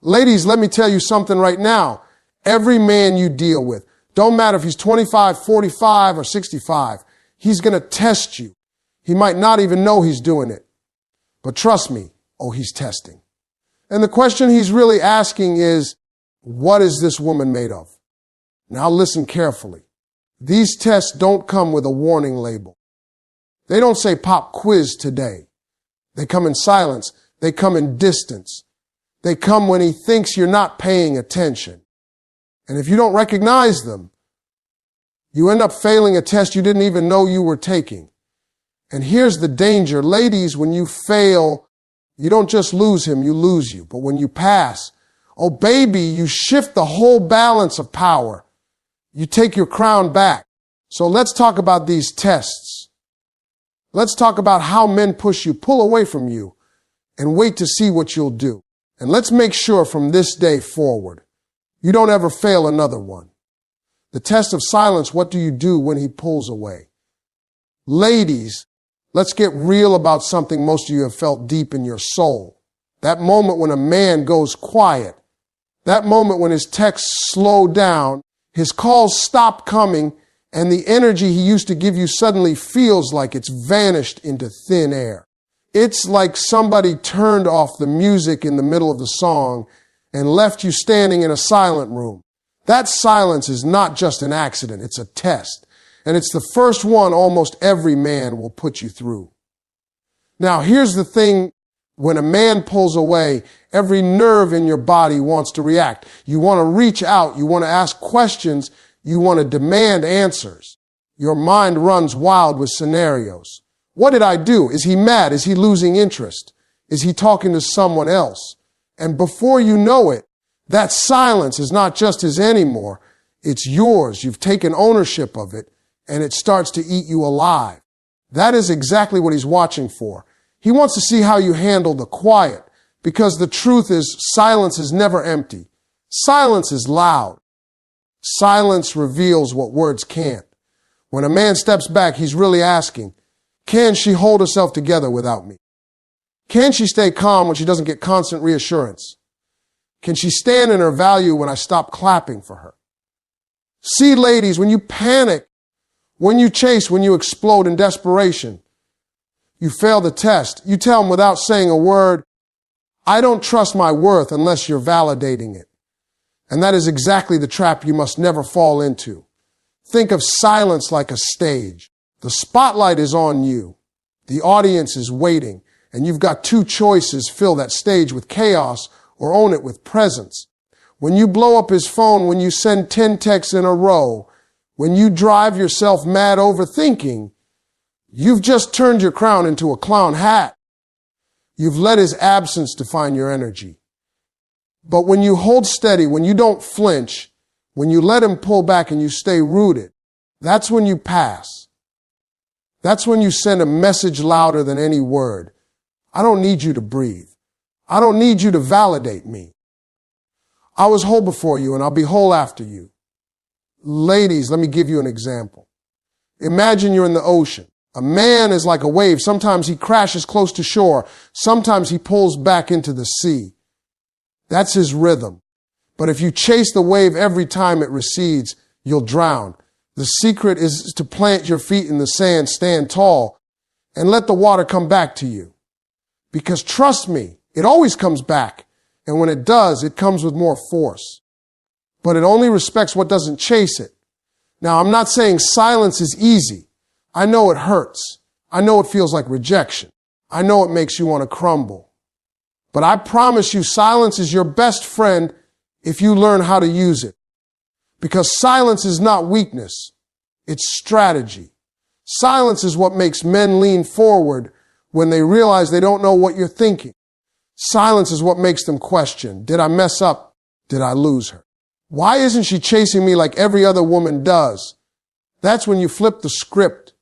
Ladies, let me tell you something right now. Every man you deal with, don't matter if he's 25, 45, or 65, he's going to test you. He might not even know he's doing it. But trust me, he's testing. And the question he's really asking is, what is this woman made of? Now listen carefully. These tests don't come with a warning label. They don't say pop quiz today. They come in silence. They come in distance. They come when he thinks you're not paying attention. And if you don't recognize them, you end up failing a test you didn't even know you were taking. And here's the danger. Ladies, when you fail, you don't just lose him, you lose you. But when you pass, oh baby, you shift the whole balance of power. You take your crown back. So let's talk about these tests. Let's talk about how men push you, pull away from you, and wait to see what you'll do. And let's make sure from this day forward, you don't ever fail another one. The test of silence, what do you do when he pulls away? Ladies, let's get real about something most of you have felt deep in your soul. That moment when a man goes quiet. That moment when his texts slow down, his calls stop coming, and the energy he used to give you suddenly feels like it's vanished into thin air. It's like somebody turned off the music in the middle of the song and left you standing in a silent room. That silence is not just an accident, it's a test. And it's the first one almost every man will put you through. Now, here's the thing. When a man pulls away, every nerve in your body wants to react. You want to reach out. You want to ask questions. You want to demand answers. Your mind runs wild with scenarios. What did I do? Is he mad? Is he losing interest? Is he talking to someone else? And before you know it, that silence is not just his anymore. It's yours. You've taken ownership of it, and it starts to eat you alive. That is exactly what he's watching for. He wants to see how you handle the quiet, because the truth is silence is never empty. Silence is loud. Silence reveals what words can't. When a man steps back, he's really asking, can she hold herself together without me? Can she stay calm when she doesn't get constant reassurance? Can she stand in her value when I stop clapping for her? See, ladies, when you panic, when you chase, when you explode in desperation, you fail the test. You tell him without saying a word, I don't trust my worth unless you're validating it. And that is exactly the trap you must never fall into. Think of silence like a stage. The spotlight is on you. The audience is waiting. And you've got two choices: fill that stage with chaos or own it with presence. When you blow up his phone, when you send 10 texts in a row, when you drive yourself mad overthinking, you've just turned your crown into a clown hat. You've let his absence define your energy. But when you hold steady, when you don't flinch, when you let him pull back and you stay rooted, that's when you pass. That's when you send a message louder than any word. I don't need you to breathe. I don't need you to validate me. I was whole before you and I'll be whole after you. Ladies, let me give you an example. Imagine you're in the ocean. A man is like a wave. Sometimes he crashes close to shore. Sometimes he pulls back into the sea. That's his rhythm. But if you chase the wave every time it recedes, you'll drown. The secret is to plant your feet in the sand, stand tall, and let the water come back to you. Because trust me, it always comes back. And when it does, it comes with more force. But it only respects what doesn't chase it. Now, I'm not saying silence is easy. I know it hurts. I know it feels like rejection. I know it makes you want to crumble. But I promise you, silence is your best friend if you learn how to use it. Because silence is not weakness. It's strategy. Silence is what makes men lean forward when they realize they don't know what you're thinking. Silence is what makes them question, did I mess up? Did I lose her? Why isn't she chasing me like every other woman does? That's when you flip the script.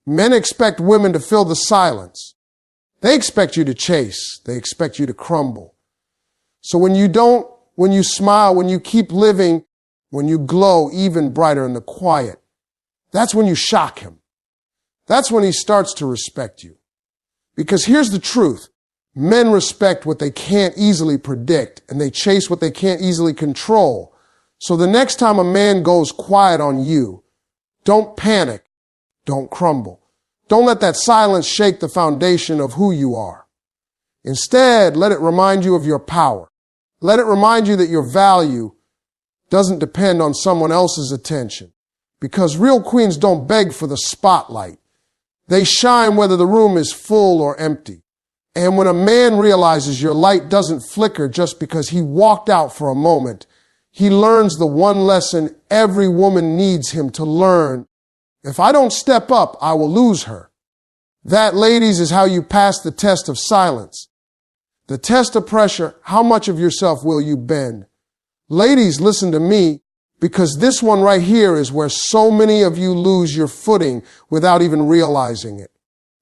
Men expect women to fill the silence. They expect you to chase. They expect you to crumble. So when you don't, when you smile, when you keep living, when you glow even brighter in the quiet, that's when you shock him. That's when he starts to respect you. Because here's the truth. Men respect what they can't easily predict, and they chase what they can't easily control. So the next time a man goes quiet on you, don't panic, don't crumble. Don't let that silence shake the foundation of who you are. Instead, let it remind you of your power. Let it remind you that your value doesn't depend on someone else's attention. Because real queens don't beg for the spotlight. They shine whether the room is full or empty. And when a man realizes your light doesn't flicker just because he walked out for a moment, he learns the one lesson every woman needs him to learn. If I don't step up, I will lose her. That, ladies, is how you pass the test of silence. The test of pressure, how much of yourself will you bend? Ladies, listen to me, because this one right here is where so many of you lose your footing without even realizing it.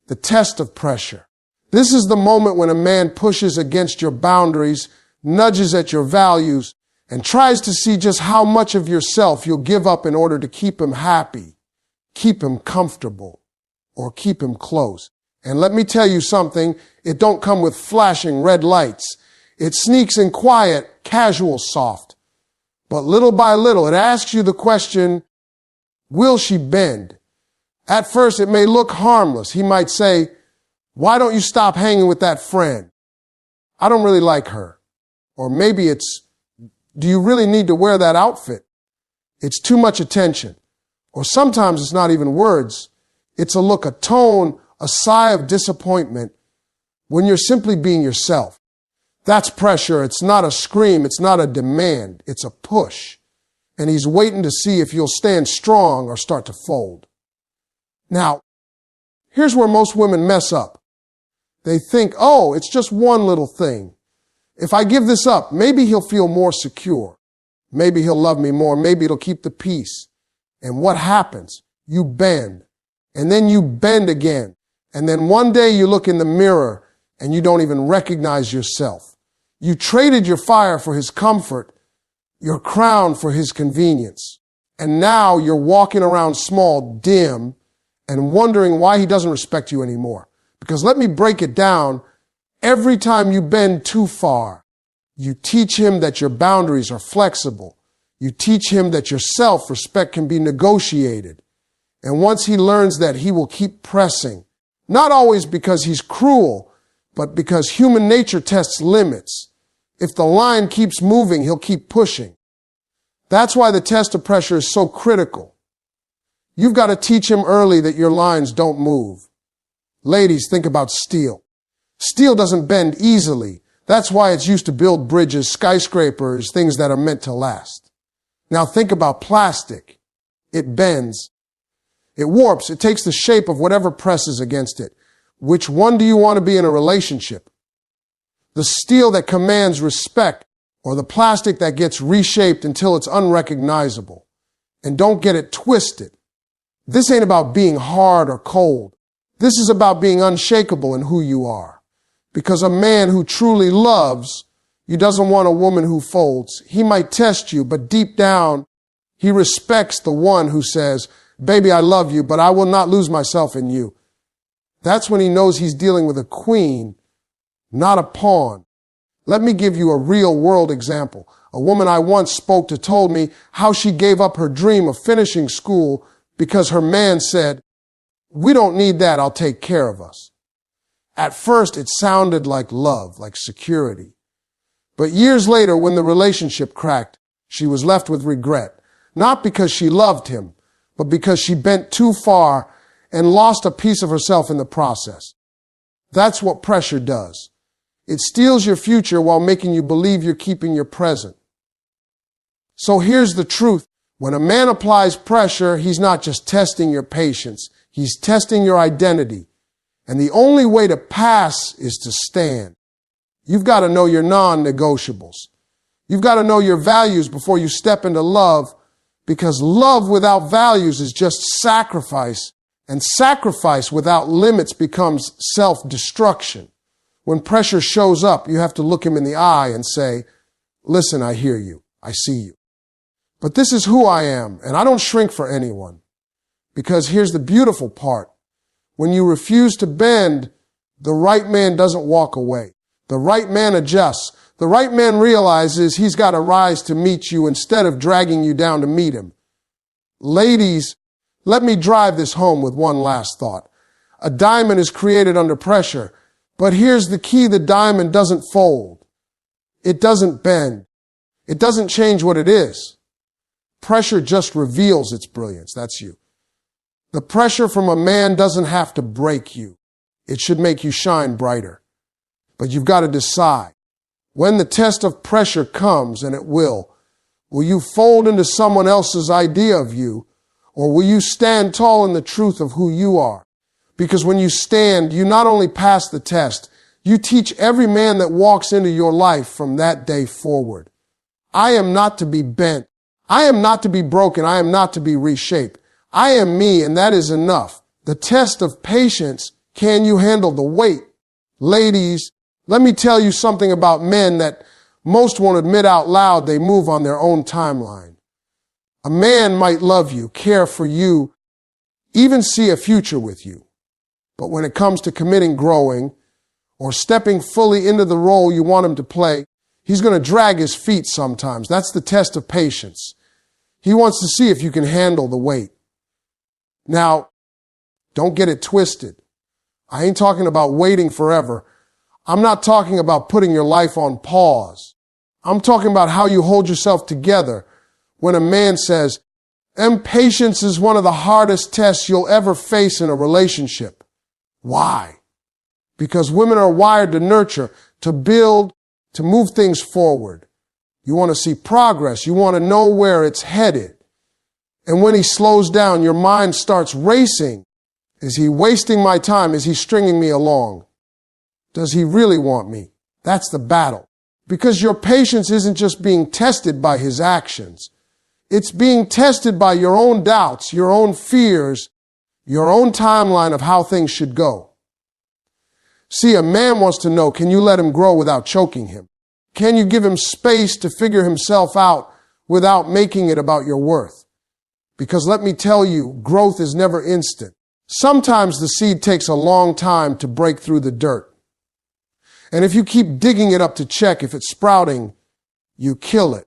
The test of pressure. This is the moment when a man pushes against your boundaries, nudges at your values, and tries to see just how much of yourself you'll give up in order to keep him happy, keep him comfortable, or keep him close. And let me tell you something, it don't come with flashing red lights. It sneaks in quiet, casual, soft. But little by little, it asks you the question, will she bend? At first, it may look harmless. He might say, why don't you stop hanging with that friend? I don't really like her. Or maybe it's, do you really need to wear that outfit? It's too much attention. Or sometimes it's not even words. It's a look, a tone, a sigh of disappointment when you're simply being yourself. That's pressure. It's not a scream. It's not a demand. It's a push. And he's waiting to see if you'll stand strong or start to fold. Now, here's where most women mess up. They think, oh, it's just one little thing. If I give this up, maybe he'll feel more secure. Maybe he'll love me more. Maybe it'll keep the peace. And what happens? You bend. And then you bend again. And then one day you look in the mirror and you don't even recognize yourself. You traded your fire for his comfort, your crown for his convenience. And now you're walking around small, dim, and wondering why he doesn't respect you anymore. Because let me break it down. Every time you bend too far, you teach him that your boundaries are flexible. You teach him that your self-respect can be negotiated. And once he learns that, he will keep pressing. Not always because he's cruel, but because human nature tests limits. If the line keeps moving, he'll keep pushing. That's why the test of pressure is so critical. You've got to teach him early that your lines don't move. Ladies, think about steel. Steel doesn't bend easily. That's why it's used to build bridges, skyscrapers, things that are meant to last. Now think about plastic. It bends. It warps. It takes the shape of whatever presses against it. Which one do you want to be in a relationship? The steel that commands respect, or the plastic that gets reshaped until it's unrecognizable? And don't get it twisted. This ain't about being hard or cold. This is about being unshakable in who you are. Because a man who truly loves you doesn't want a woman who folds. He might test you, but deep down, he respects the one who says, baby, I love you, but I will not lose myself in you. That's when he knows he's dealing with a queen, not a pawn. Let me give you a real world example. A woman I once spoke to told me how she gave up her dream of finishing school because her man said, we don't need that, I'll take care of us. At first, it sounded like love, like security. But years later, when the relationship cracked, she was left with regret. Not because she loved him, but because she bent too far and lost a piece of herself in the process. That's what pressure does. It steals your future while making you believe you're keeping your present. So here's the truth. When a man applies pressure, he's not just testing your patience. He's testing your identity. And the only way to pass is to stand. You've got to know your non-negotiables. You've got to know your values before you step into love, because love without values is just sacrifice, and sacrifice without limits becomes self-destruction. When pressure shows up, you have to look him in the eye and say, listen, I hear you. I see you. But this is who I am, and I don't shrink for anyone. Because here's the beautiful part. When you refuse to bend, the right man doesn't walk away. The right man adjusts. The right man realizes he's got to rise to meet you instead of dragging you down to meet him. Ladies, let me drive this home with one last thought. A diamond is created under pressure, but here's the key: the diamond doesn't fold. It doesn't bend. It doesn't change what it is. Pressure just reveals its brilliance. That's you. The pressure from a man doesn't have to break you. It should make you shine brighter. But you've got to decide. When the test of pressure comes, and it will you fold into someone else's idea of you, or will you stand tall in the truth of who you are? Because when you stand, you not only pass the test, you teach every man that walks into your life from that day forward. I am not to be bent. I am not to be broken. I am not to be reshaped. I am me, and that is enough. The test of patience: can you handle the weight? Ladies, let me tell you something about men that most won't admit out loud. They move on their own timeline. A man might love you, care for you, even see a future with you. But when it comes to committing, growing, or stepping fully into the role you want him to play, he's going to drag his feet sometimes. That's the test of patience. He wants to see if you can handle the weight. Now, don't get it twisted. I ain't talking about waiting forever. I'm not talking about putting your life on pause. I'm talking about how you hold yourself together when a man says, "Impatience is one of the hardest tests you'll ever face in a relationship." Why? Because women are wired to nurture, to build, to move things forward. You want to see progress. You want to know where it's headed. And when he slows down, your mind starts racing. Is he wasting my time? Is he stringing me along? Does he really want me? That's the battle. Because your patience isn't just being tested by his actions. It's being tested by your own doubts, your own fears, your own timeline of how things should go. See, a man wants to know, can you let him grow without choking him? Can you give him space to figure himself out without making it about your worth? Because let me tell you, growth is never instant. Sometimes the seed takes a long time to break through the dirt. And if you keep digging it up to check if it's sprouting, you kill it.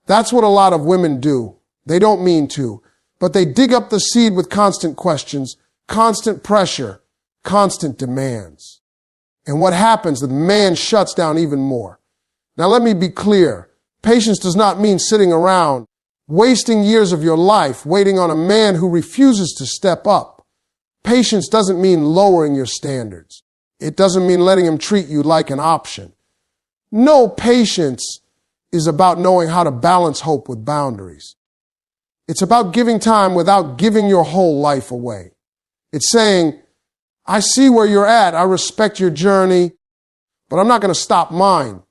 That's what a lot of women do. They don't mean to, but they dig up the seed with constant questions, constant pressure, constant demands. And what happens? The man shuts down even more. Now let me be clear. Patience does not mean sitting around, wasting years of your life waiting on a man who refuses to step up. Patience doesn't mean lowering your standards. It doesn't mean letting him treat you like an option. No, patience is about knowing how to balance hope with boundaries. It's about giving time without giving your whole life away. It's saying, I see where you're at. I respect your journey, but I'm not going to stop mine.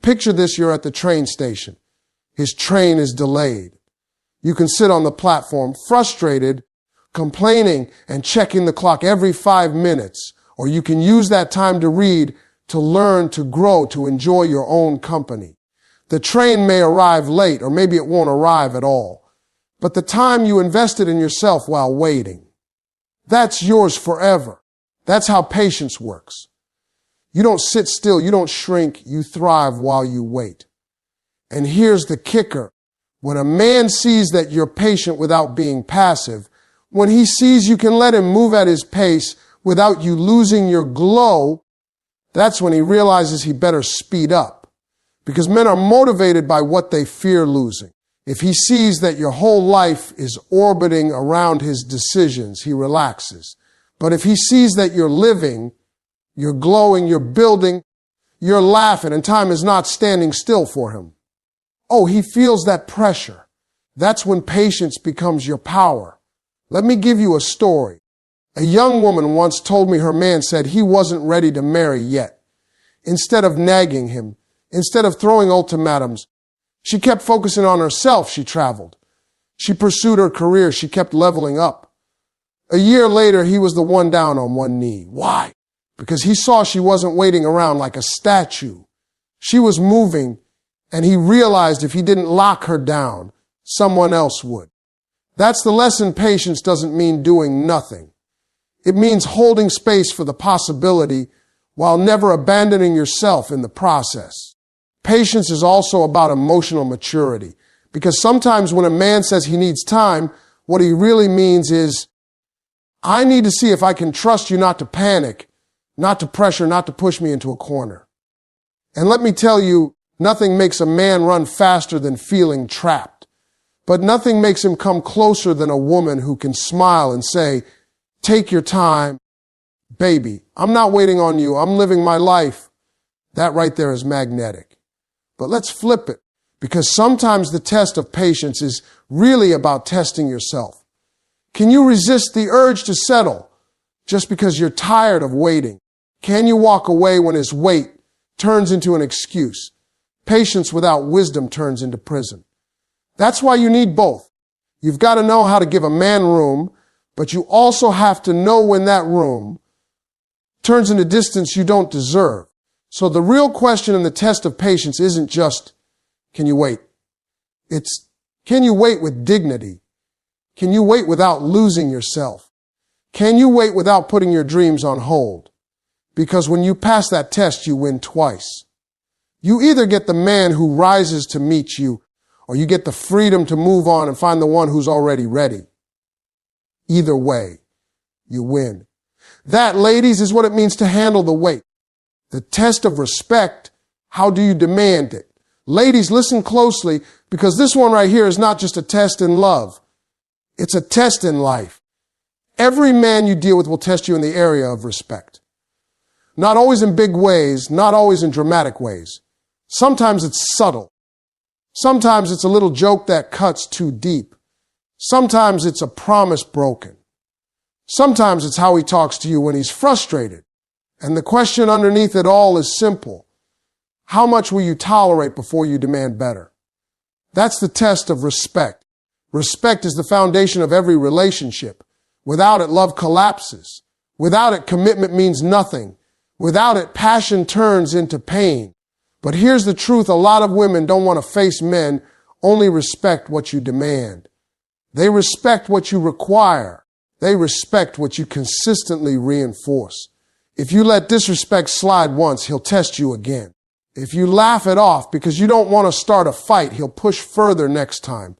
Picture this, you're at the train station. His train is delayed. You can sit on the platform frustrated, complaining, and checking the clock every 5 minutes. Or you can use that time to read, to learn, to grow, to enjoy your own company. The train may arrive late, or maybe it won't arrive at all. But the time you invested in yourself while waiting, that's yours forever. That's how patience works. You don't sit still, you don't shrink, you thrive while you wait. And here's the kicker. When a man sees that you're patient without being passive, when he sees you can let him move at his pace without you losing your glow, that's when he realizes he better speed up. Because men are motivated by what they fear losing. If he sees that your whole life is orbiting around his decisions, he relaxes. But if he sees that you're living, you're glowing, you're building, you're laughing, and time is not standing still for him, oh, he feels that pressure. That's when patience becomes your power. Let me give you a story. A young woman once told me her man said he wasn't ready to marry yet. Instead of nagging him, instead of throwing ultimatums, she kept focusing on herself. She traveled. She pursued her career. She kept leveling up. A year later, he was the one down on one knee. Why? Because he saw she wasn't waiting around like a statue. She was moving, and he realized if he didn't lock her down, someone else would. That's the lesson. Patience doesn't mean doing nothing. It means holding space for the possibility while never abandoning yourself in the process. Patience is also about emotional maturity, because sometimes when a man says he needs time, what he really means is, I need to see if I can trust you not to panic, not to pressure, not to push me into a corner. And let me tell you, nothing makes a man run faster than feeling trapped. But nothing makes him come closer than a woman who can smile and say, take your time, baby. I'm not waiting on you. I'm living my life. That right there is magnetic. But let's flip it, because sometimes the test of patience is really about testing yourself. Can you resist the urge to settle just because you're tired of waiting? Can you walk away when his wait turns into an excuse? Patience without wisdom turns into prison. That's why you need both. You've got to know how to give a man room, but you also have to know when that room turns into distance you don't deserve. So the real question in the test of patience isn't just, can you wait? It's, can you wait with dignity? Can you wait without losing yourself? Can you wait without putting your dreams on hold? Because when you pass that test, you win twice. You either get the man who rises to meet you, or you get the freedom to move on and find the one who's already ready. Either way, you win. That, ladies, is what it means to handle the weight. The test of respect, how do you demand it? Ladies, listen closely, because this one right here is not just a test in love. It's a test in life. Every man you deal with will test you in the area of respect. Not always in big ways, not always in dramatic ways. Sometimes it's subtle. Sometimes it's a little joke that cuts too deep. Sometimes it's a promise broken. Sometimes it's how he talks to you when he's frustrated. And the question underneath it all is simple. How much will you tolerate before you demand better? That's the test of respect. Respect is the foundation of every relationship. Without it, love collapses. Without it, commitment means nothing. Without it, passion turns into pain. But here's the truth. A lot of women don't want to face men, only respect what you demand. They respect what you require. They respect what you consistently reinforce. If you let disrespect slide once, he'll test you again. If you laugh it off because you don't want to start a fight, he'll push further next time.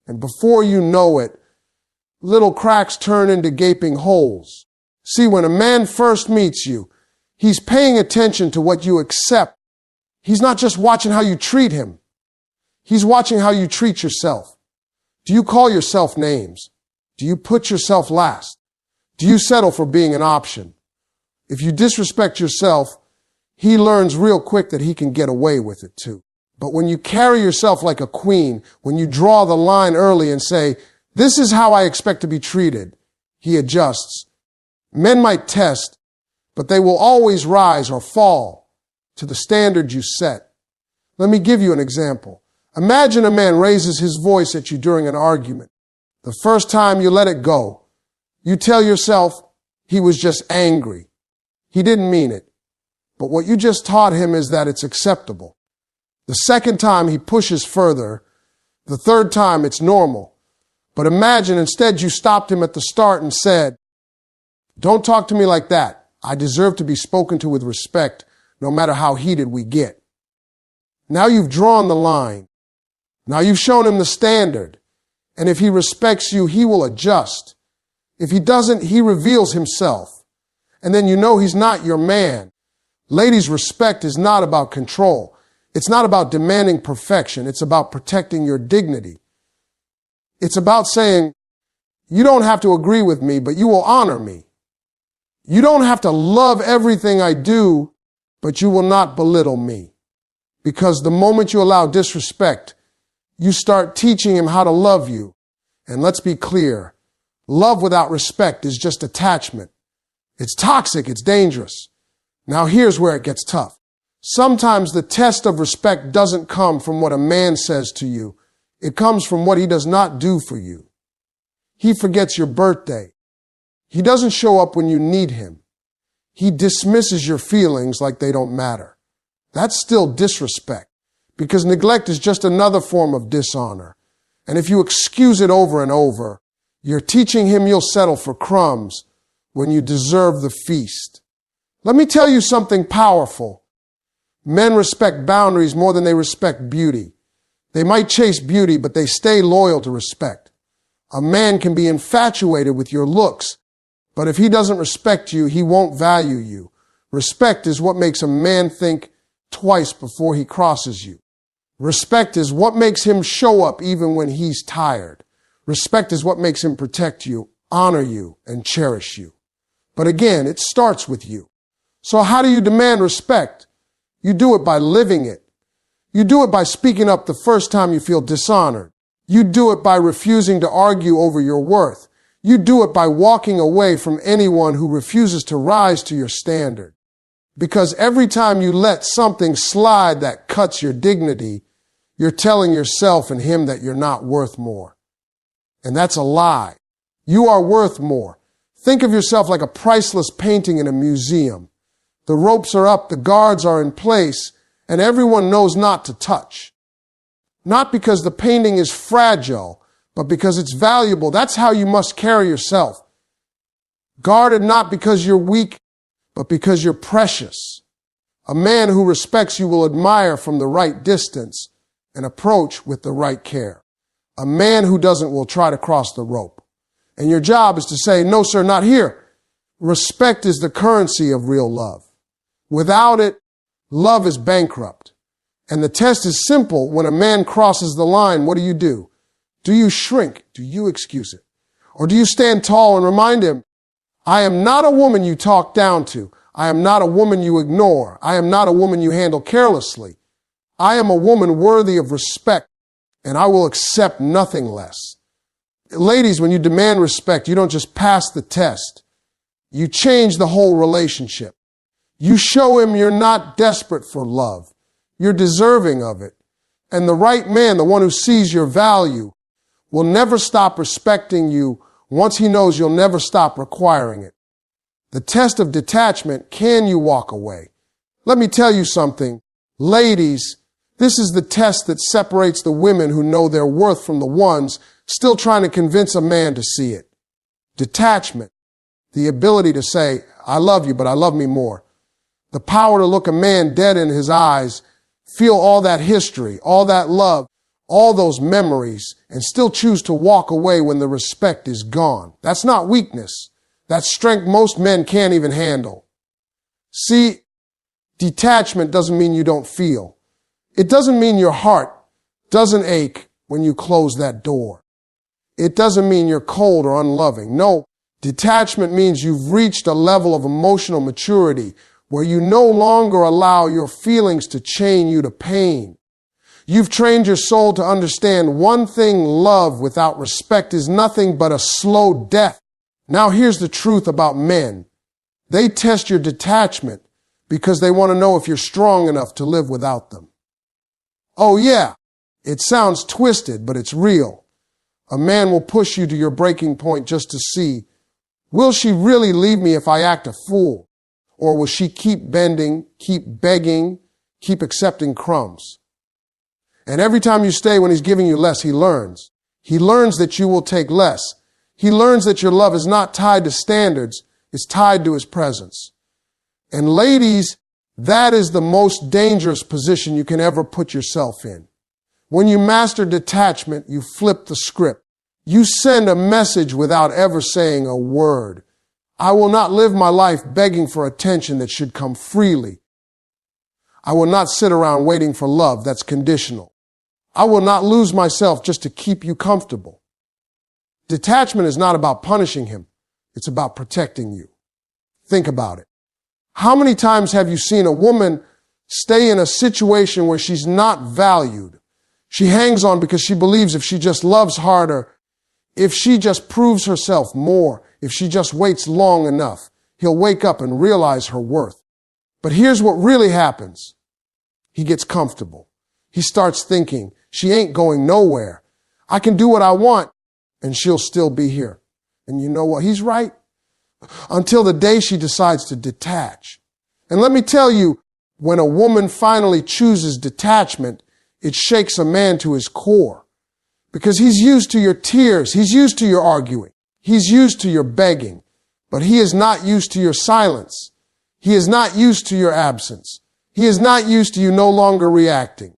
And before you know it, little cracks turn into gaping holes. See, when a man first meets you, he's paying attention to what you accept. He's not just watching how you treat him. He's watching how you treat yourself. Do you call yourself names? Do you put yourself last? Do you settle for being an option? If you disrespect yourself, he learns real quick that he can get away with it too. But when you carry yourself like a queen, when you draw the line early and say, this is how I expect to be treated, he adjusts. Men might test, but they will always rise or fall to the standard you set. Let me give you an example. Imagine a man raises his voice at you during an argument. The first time you let it go, you tell yourself he was just angry. He didn't mean it. But what you just taught him is that it's acceptable. The second time he pushes further. The third time it's normal. But imagine instead you stopped him at the start and said, don't talk to me like that. I deserve to be spoken to with respect, no matter how heated we get. Now you've drawn the line. Now you've shown him the standard. And if he respects you, he will adjust. If he doesn't, he reveals himself. And then you know he's not your man. Ladies, respect is not about control. It's not about demanding perfection. It's about protecting your dignity. It's about saying, you don't have to agree with me, but you will honor me. You don't have to love everything I do, but you will not belittle me. Because the moment you allow disrespect, you start teaching him how to love you. And let's be clear, love without respect is just attachment. It's toxic, it's dangerous. Now here's where it gets tough. Sometimes the test of respect doesn't come from what a man says to you. It comes from what he does not do for you. He forgets your birthday. He doesn't show up when you need him. He dismisses your feelings like they don't matter. That's still disrespect, because neglect is just another form of dishonor. And if you excuse it over and over, you're teaching him you'll settle for crumbs when you deserve the feast. Let me tell you something powerful. Men respect boundaries more than they respect beauty. They might chase beauty, but they stay loyal to respect. A man can be infatuated with your looks, but if he doesn't respect you, he won't value you. Respect is what makes a man think twice before he crosses you. Respect is what makes him show up even when he's tired. Respect is what makes him protect you, honor you, and cherish you. But again, it starts with you. So how do you demand respect? You do it by living it. You do it by speaking up the first time you feel dishonored. You do it by refusing to argue over your worth. You do it by walking away from anyone who refuses to rise to your standard. Because every time you let something slide that cuts your dignity, you're telling yourself and him that you're not worth more. And that's a lie. You are worth more. Think of yourself like a priceless painting in a museum. The ropes are up, the guards are in place, and everyone knows not to touch. Not because the painting is fragile, but because it's valuable. That's how you must carry yourself. Guarded not because you're weak, but because you're precious. A man who respects you will admire from the right distance and approach with the right care. A man who doesn't will try to cross the rope. And your job is to say, no, sir, not here. Respect is the currency of real love. Without it, love is bankrupt. And the test is simple. When a man crosses the line, what do? Do you shrink? Do you excuse it? Or do you stand tall and remind him, I am not a woman you talk down to. I am not a woman you ignore. I am not a woman you handle carelessly. I am a woman worthy of respect, and I will accept nothing less. Ladies, when you demand respect, you don't just pass the test. You change the whole relationship. You show him you're not desperate for love. You're deserving of it. And the right man, the one who sees your value, will never stop respecting you once he knows you'll never stop requiring it. The test of detachment, can you walk away? Let me tell you something. Ladies, this is the test that separates the women who know their worth from the ones still trying to convince a man to see it. Detachment, the ability to say, I love you, but I love me more. The power to look a man dead in his eyes, feel all that history, all that love, all those memories, and still choose to walk away when the respect is gone. That's not weakness. That's strength most men can't even handle. See, detachment doesn't mean you don't feel. It doesn't mean your heart doesn't ache when you close that door. It doesn't mean you're cold or unloving. No, detachment means you've reached a level of emotional maturity where you no longer allow your feelings to chain you to pain. You've trained your soul to understand one thing: love without respect is nothing but a slow death. Now here's the truth about men. They test your detachment because they want to know if you're strong enough to live without them. Oh yeah, it sounds twisted, but it's real. A man will push you to your breaking point just to see, will she really leave me if I act a fool? Or will she keep bending, keep begging, keep accepting crumbs? And every time you stay when he's giving you less, he learns. He learns that you will take less. He learns that your love is not tied to standards, it's tied to his presence. And ladies, that is the most dangerous position you can ever put yourself in. When you master detachment, you flip the script. You send a message without ever saying a word. I will not live my life begging for attention that should come freely. I will not sit around waiting for love that's conditional. I will not lose myself just to keep you comfortable. Detachment is not about punishing him. It's about protecting you. Think about it. How many times have you seen a woman stay in a situation where she's not valued? She hangs on because she believes if she just loves harder, if she just proves herself more, if she just waits long enough, he'll wake up and realize her worth. But here's what really happens. He gets comfortable. He starts thinking, she ain't going nowhere. I can do what I want, and she'll still be here. And you know what? He's right. Until the day she decides to detach. And let me tell you, when a woman finally chooses detachment, it shakes a man to his core. Because he's used to your tears. He's used to your arguing. He's used to your begging. But he is not used to your silence. He is not used to your absence. He is not used to you no longer reacting.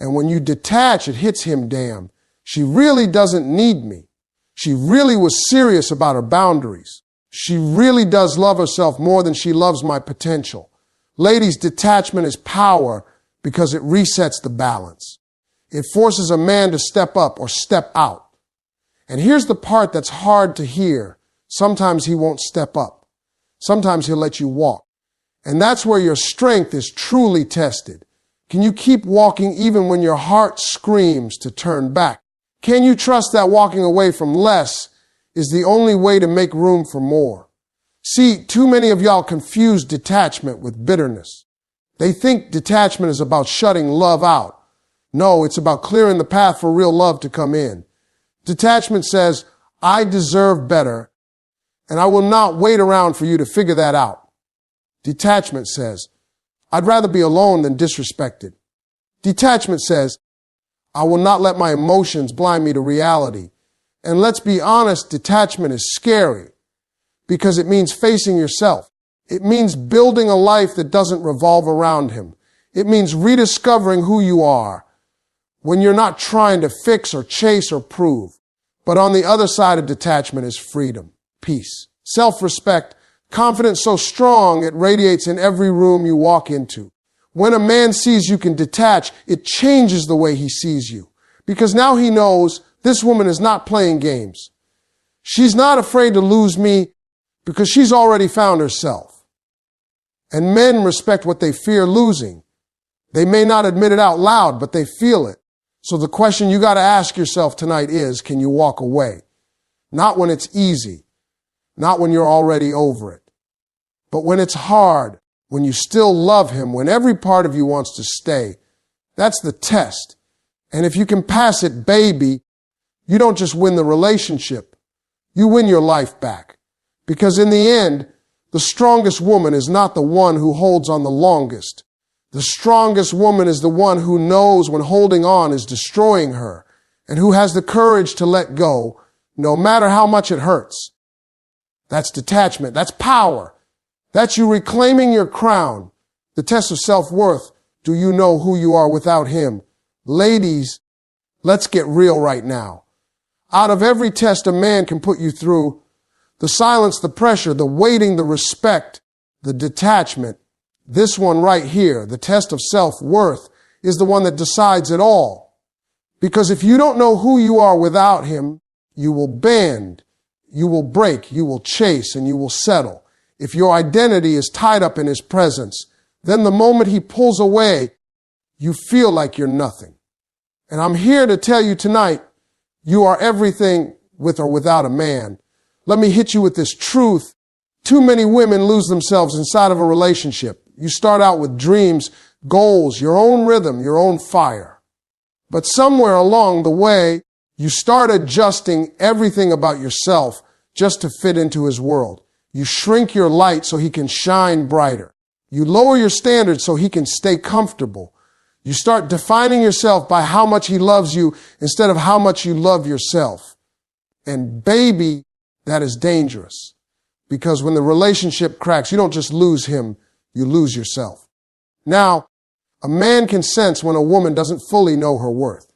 And when you detach, it hits him, damn. She really doesn't need me. She really was serious about her boundaries. She really does love herself more than she loves my potential. Ladies, detachment is power because it resets the balance. It forces a man to step up or step out. And here's the part that's hard to hear. Sometimes he won't step up. Sometimes he'll let you walk. And that's where your strength is truly tested. Can you keep walking even when your heart screams to turn back? Can you trust that walking away from less is the only way to make room for more? See, too many of y'all confuse detachment with bitterness. They think detachment is about shutting love out. No, it's about clearing the path for real love to come in. Detachment says, I deserve better, and I will not wait around for you to figure that out. Detachment says, I'd rather be alone than disrespected. Detachment says, I will not let my emotions blind me to reality. And let's be honest, detachment is scary because it means facing yourself. It means building a life that doesn't revolve around him. It means rediscovering who you are when you're not trying to fix or chase or prove. But on the other side of detachment is freedom, peace, self-respect, confidence so strong it radiates in every room you walk into. When a man sees you can detach, it changes the way he sees you. Because now he knows this woman is not playing games. She's not afraid to lose me because she's already found herself. And men respect what they fear losing. They may not admit it out loud, but they feel it. So the question you got to ask yourself tonight is, can you walk away? Not when it's easy, not when you're already over it, but when it's hard, when you still love him, when every part of you wants to stay. That's the test. And if you can pass it, baby, you don't just win the relationship, you win your life back. Because in the end, the strongest woman is not the one who holds on the longest. The strongest woman is the one who knows when holding on is destroying her and who has the courage to let go, no matter how much it hurts. That's detachment. That's power. That's you reclaiming your crown. The test of self-worth. Do you know who you are without him? Ladies, let's get real right now. Out of every test a man can put you through, the silence, the pressure, the waiting, the respect, the detachment, this one right here, the test of self-worth, is the one that decides it all. Because if you don't know who you are without him, you will bend, you will break, you will chase, and you will settle. If your identity is tied up in his presence, then the moment he pulls away, you feel like you're nothing. And I'm here to tell you tonight, you are everything with or without a man. Let me hit you with this truth. Too many women lose themselves inside of a relationship. You start out with dreams, goals, your own rhythm, your own fire. But somewhere along the way, you start adjusting everything about yourself just to fit into his world. You shrink your light so he can shine brighter. You lower your standards so he can stay comfortable. You start defining yourself by how much he loves you instead of how much you love yourself. And baby, that is dangerous. Because when the relationship cracks, you don't just lose him, you lose yourself. Now, a man can sense when a woman doesn't fully know her worth.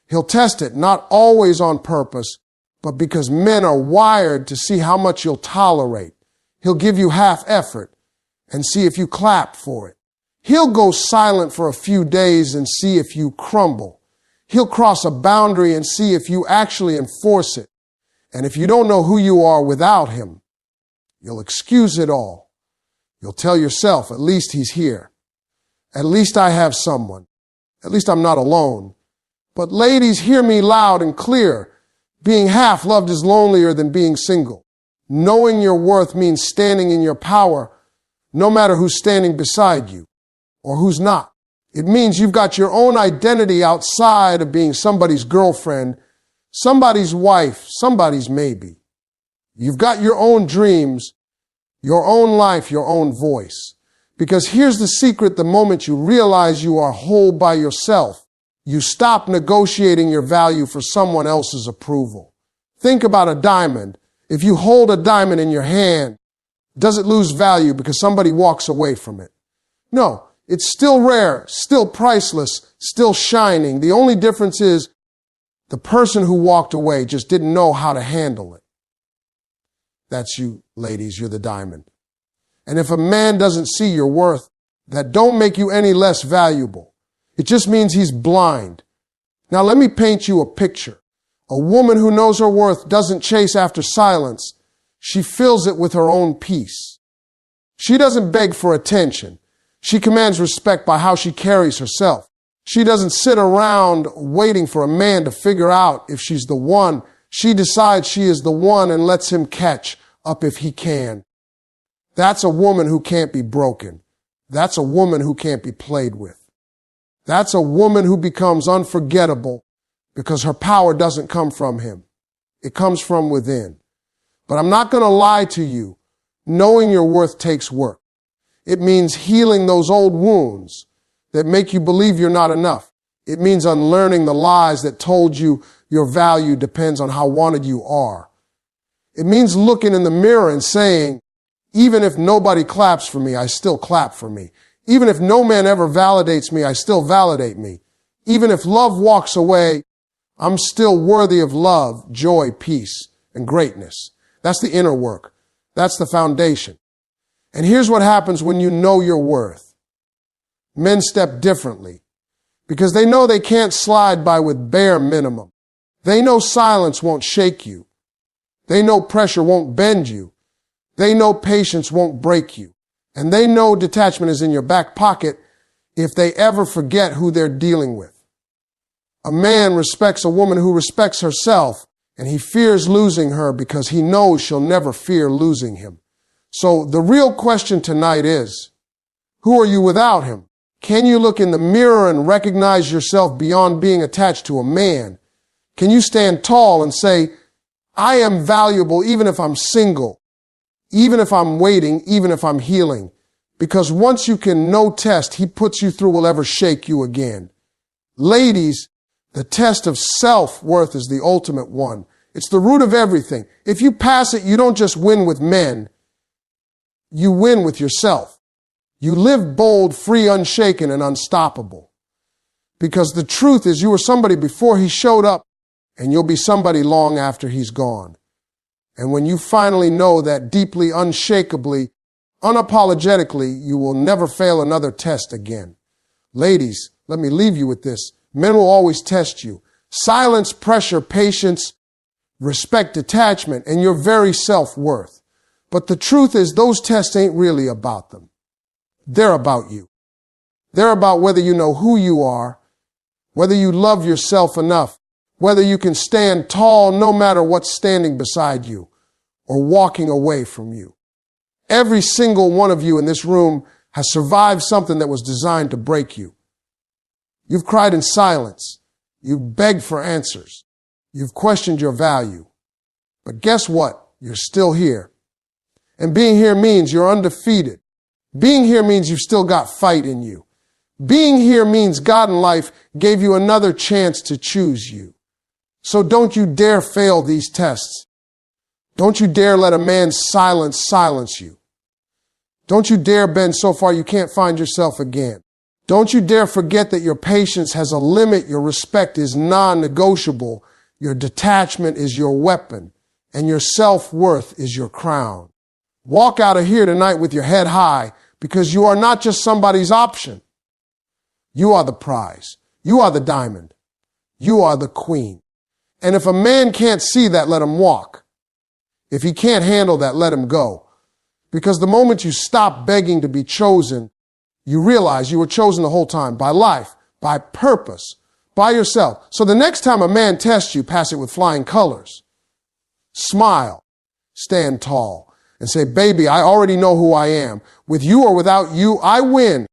He'll test it, not always on purpose, but because men are wired to see how much you'll tolerate. He'll give you half effort and see if you clap for it. He'll go silent for a few days and see if you crumble. He'll cross a boundary and see if you actually enforce it. And if you don't know who you are without him, you'll excuse it all. You'll tell yourself, at least he's here. At least I have someone. At least I'm not alone. But ladies, hear me loud and clear. Being half loved is lonelier than being single. Knowing your worth means standing in your power, no matter who's standing beside you or who's not. It means you've got your own identity outside of being somebody's girlfriend, somebody's wife, somebody's maybe. You've got your own dreams, your own life, your own voice. Because here's the secret: the moment you realize you are whole by yourself, you stop negotiating your value for someone else's approval. Think about a diamond. If you hold a diamond in your hand, Does it lose value because somebody walks away from it? No, it's still rare, still priceless, still shining. The only difference is the person who walked away just didn't know how to handle it. That's you, ladies. You're the diamond. And if a man doesn't see your worth, that don't make you any less valuable. It just means he's blind. Now let me paint you a picture. A woman who knows her worth doesn't chase after silence. She fills it with her own peace. She doesn't beg for attention. She commands respect by how she carries herself. She doesn't sit around waiting for a man to figure out if she's the one. She decides she is the one and lets him catch up if he can. That's a woman who can't be broken. That's a woman who can't be played with. That's a woman who becomes unforgettable because her power doesn't come from him. It comes from within. But I'm not going to lie to you. Knowing your worth takes work. It means healing those old wounds that make you believe you're not enough. It means unlearning the lies that told you your value depends on how wanted you are. It means looking in the mirror and saying, even if nobody claps for me, I still clap for me. Even if no man ever validates me, I still validate me. Even if love walks away, I'm still worthy of love, joy, peace, and greatness. That's the inner work. That's the foundation. And here's what happens when you know your worth. Men step differently because they know they can't slide by with bare minimum. They know silence won't shake you. They know pressure won't bend you. They know patience won't break you. And they know detachment is in your back pocket if they ever forget who they're dealing with. A man respects a woman who respects herself, and he fears losing her because he knows she'll never fear losing him. So the real question tonight is, who are you without him? Can you look in the mirror and recognize yourself beyond being attached to a man? Can you stand tall and say, I am valuable even if I'm single, even if I'm waiting, even if I'm healing? Because once you can no test he puts you through will ever shake you again. Ladies, the test of self-worth is the ultimate one. It's the root of everything. If you pass it, you don't just win with men. You win with yourself. You live bold, free, unshaken, and unstoppable. Because the truth is you were somebody before he showed up, and you'll be somebody long after he's gone. And when you finally know that deeply, unshakably, unapologetically, you will never fail another test again. Ladies, let me leave you with this. Men will always test you. Silence, pressure, patience, respect, detachment, and your very self-worth. But the truth is those tests ain't really about them. They're about you. They're about whether you know who you are, whether you love yourself enough, whether you can stand tall no matter what's standing beside you or walking away from you. Every single one of you in this room has survived something that was designed to break you. You've cried in silence. You've begged for answers. You've questioned your value. But guess what? You're still here. And being here means you're undefeated. Being here means you've still got fight in you. Being here means God in life gave you another chance to choose you. So don't you dare fail these tests. Don't you dare let a man's silence silence you. Don't you dare bend so far you can't find yourself again. Don't you dare forget that your patience has a limit, your respect is non-negotiable, your detachment is your weapon, and your self-worth is your crown. Walk out of here tonight with your head high because you are not just somebody's option. You are the prize. You are the diamond. You are the queen. And if a man can't see that, let him walk. If he can't handle that, let him go. Because the moment you stop begging to be chosen, you realize you were chosen the whole time by life, by purpose, by yourself. So the next time a man tests you, pass it with flying colors. Smile, stand tall, and say, baby, I already know who I am. With you or without you, I win.